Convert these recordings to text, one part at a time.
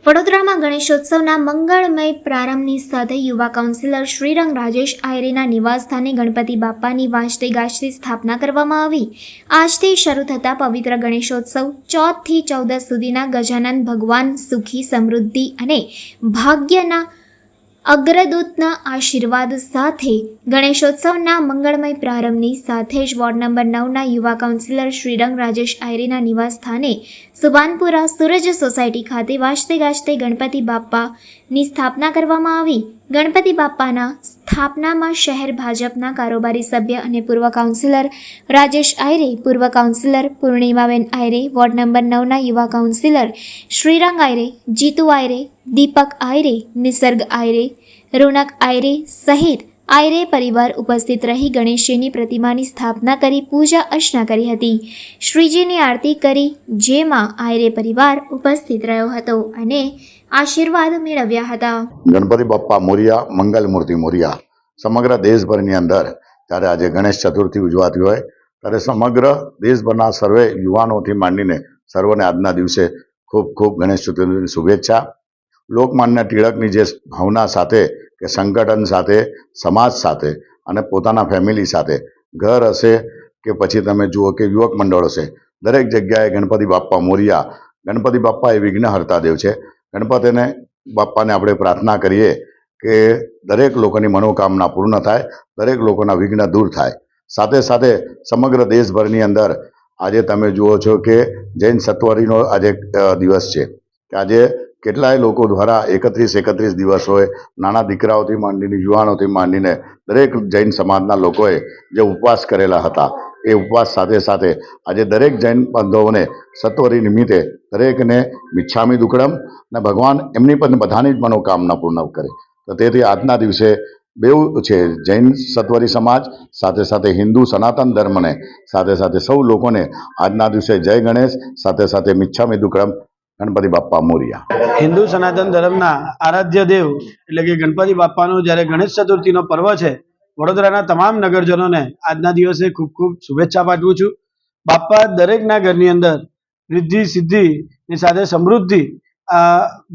વડોદરામાં ગણેશોત્સવના મંગળમય પ્રારંભની સાથે યુવા કાઉન્સિલર શ્રીરંગ રાજેશ આયરેના નિવાસસ્થાને ગણપતિ બાપ્પાની વાજતે ગાજતે સ્થાપના કરવામાં આવી। આજથી શરૂ થતા પવિત્ર ગણેશોત્સવ 14 થી 14 સુધીના ગજાનન ભગવાન સુખી સમૃદ્ધિ અને ભાગ્યના અગ્રદૂતના આશીર્વાદ સાથે ગણેશોત્સવના મંગળમય પ્રારંભની સાથે જ વોર્ડ નંબર 9ના યુવા કાઉન્સિલર શ્રીરંગ રાજેશ આયરેના નિવાસસ્થાને સુભાનપુરા સૂરજ સોસાયટી ખાતે વાજતે ગાજતે ગણપતિ બાપ્પાની સ્થાપના કરવામાં આવી। ગણપતિ બાપ્પાના સ્થાપનામાં શહેર ભાજપના કારોબારી સભ્ય અને પૂર્વ કાઉન્સિલર રાજેશ આયરે, પૂર્વ કાઉન્સિલર પૂર્ણિમાબેન આયરે, વોર્ડ નંબર 9ના યુવા કાઉન્સિલર શ્રીરંગ આયરે, જીતુ આયરે, દીપક આયરે, નિસર્ગ આયરે, રોનક આયરે સહિત આયરે પરિવાર ઉપસ્થિત રહી ગણેશજીની પ્રતિમાની સ્થાપના કરી પૂજા અર્ચના કરી હતી। શ્રીજીની આરતી કરી જેમાં આયરે પરિવાર ઉપસ્થિત રહ્યો હતો અને આશીર્વાદ મેળવ્યા હતા। ગણપતિ બાપ્પા મોરિયા, મંગલ મૂર્તિ મોરિયા। સમગ્ર દેશભરની અંદર જ્યારે આજે ગણેશ ચતુર્થી ઉજવાતી હોય ત્યારે સમગ્ર દેશભરના સર્વે યુવાનોથી માંડીને સર્વને આજના દિવસે ખૂબ ખૂબ ગણેશ ચતુર્થીની શુભેચ્છા। લોકમાન્ય ટિળકની જે ભાવના સાથે કે સંગઠન સાથે, સમાજ સાથે અને પોતાના ફેમિલી સાથે ઘર હશે કે પછી તમે જુઓ કે યુવક મંડળ હશે, દરેક જગ્યાએ ગણપતિ બાપ્પા મોરિયા। ગણપતિ બાપ્પા એ વિઘ્નહર્તા દેવ છે। ગણપતિને બાપ્પાને આપણે પ્રાર્થના કરીએ કે દરેક લોકોની મનોકામના પૂર્ણ થાય, દરેક લોકોના વિઘ્ન દૂર થાય। સાથે સાથે સમગ્ર દેશભરની અંદર આજે તમે જુઓ છો કે જૈન સત્વરીનો આજે દિવસ છે કે આજે કેટલાય લોકો દ્વારા 31 દિવસ હોય, નાના દીકરાઓથી માંડીને યુવાનોથી માંડીને દરેક જૈન સમાજના લોકોએ જે ઉપવાસ કરેલા હતા એ ઉપવાસ સાથે સાથે આજે દરેક જૈન બંધુઓને સત્વરી નિમિત્તે દરેકને મિચ્છામી દુક્કડમ અને ભગવાન એમની પણ બધાની જ મનોકામના પૂર્ણ કરે। તો તેથી આજના દિવસે બેઉ છે, જૈન સત્વરી સમાજ સાથે સાથે હિન્દુ સનાતન ધર્મને સાથે સાથે સૌ લોકોને આજના દિવસે જય ગણેશ, સાથે સાથે મિચ્છામી દુક્કડમ, ગણપતિ બાપ્પા મોરિયા। હિન્દુ સનાતન ધર્મના આરાધ્ય દેવ એટલે કે ગણપતિ બાપ્પાનો જ્યારે ગણેશ ચતુર્થીનો પર્વ છે, વડોદરાના તમામ નગરજનોને આજના દિવસે ખૂબ ખૂબ શુભેચ્છા પાઠવું છું। બાપ્પા દરેકના ઘરની અંદર રિદ્ધિ સિદ્ધિની સાથે સમૃદ્ધિ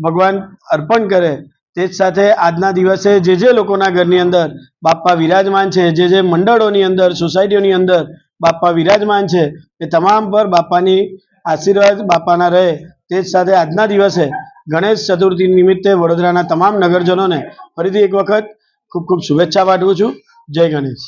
ભગવાન અર્પણ કરે। તે જ સાથે આજના દિવસે જે લોકોના ઘરની અંદર બાપ્પા વિરાજમાન છે, જે મંડળોની અંદર, સોસાયટીઓની અંદર બાપ્પા વિરાજમાન છે, એ તમામ પર બાપ્પાની આશીર્વાદ બાપ્પાના રહે। તે જ સાથે આજના દિવસે ગણેશ ચતુર્થી નિમિત્તે વડોદરાના તમામ નગરજનોને ફરીથી એક વખત ખૂબ ખૂબ શુભેચ્છા પાઠવું છું। જય ગણેશ।